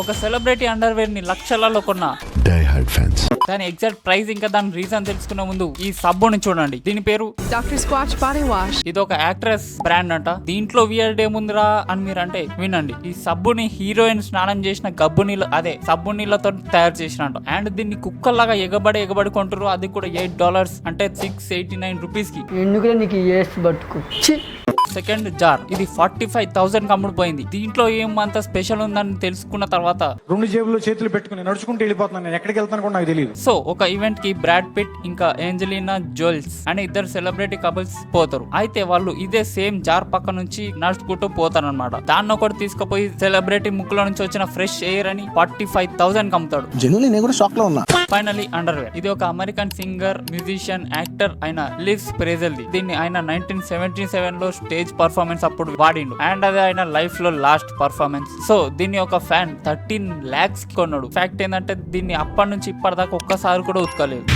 ఒక celebrity underwear ని లక్షలలో కొన్న దాని ఎగ్జాక్ట్ ప్రైస్ ఇంకా దాని రీజన్ తెలుసుకునే ముందు ఈ సబ్బుని చూడండి. దీని పేరు Dr. Squatch Body Wash. ఇది ఒక యాక్ట్రెస్ బ్రాండ్ అంట. దీంట్లో వియర్డ్ ఏముందిరా అని మీరు అంటే వినండి. ఈ సబ్బుని హీరోయిన్ స్నానం చేసిన గబ్బు నీళ్ళు అదే సబ్బు నీళ్ళతో తయారు చేసినట్టు. అండ్ దీన్ని కుక్కల్లాగా ఎగబడి కొంటారు. అది కూడా $8 అంటే 689 రూపీస్ కి. ఎందుకు నీకు బతుకు. సెకండ్ జార్ ఇది 45,000 అమ్ముడుపోయింది. దీంట్లో ఏమంత స్పెషల్ ఉందని తెలుసుకున్న తర్వాత 2 జేబుల్లో చేతులు పెట్టుకుని నడుచుకుంటూ వెళ్ళిపోతున్నాను. నేను ఎక్కడికి వెళ్తాను కూడా నాకు తెలియదు. సో ఒక ఈవెంట్ కి బ్రాడ్ పిట్ ఇంకా ఏంజెలినా జోల్స్ అనే ఇద్దరు సెలబ్రిటీ కపుల్స్ పోతారు. అయితే వాళ్ళు ఇదే సేమ్ జార్ పక్క నుంచి నడుచుకుంటూ పోతారు అనమాట. దాన్ని ఒకటి తీసుకుపోయి సెలబ్రిటీ ముక్కులో నుంచి వచ్చిన ఫ్రెష్ ఎయిర్ అని 45,000 అమ్ముతాడు. ఫైనలీ అండర్వేర్ ఇది ఒక అమెరికన్ సింగర్, మ్యూజిషియన్, యాక్టర్ అయిన లివ్స్ ప్రెజెల్. దీన్ని ఆయన 1977 లో స్టేజ్ పర్ఫార్మెన్స్ అప్పుడు వాడిండు. అండ్ అది ఆయన లైఫ్ లో లాస్ట్ పర్ఫార్మెన్స్. సో దీన్ని ఒక ఫ్యాన్ 13 lakhs కొన్నాడు. ఫ్యాక్ట్ ఏంటంటే దీన్ని అప్పటి నుంచి ఇప్పటిదాకా ఒక్కసారి కూడా ఉతకలేదు.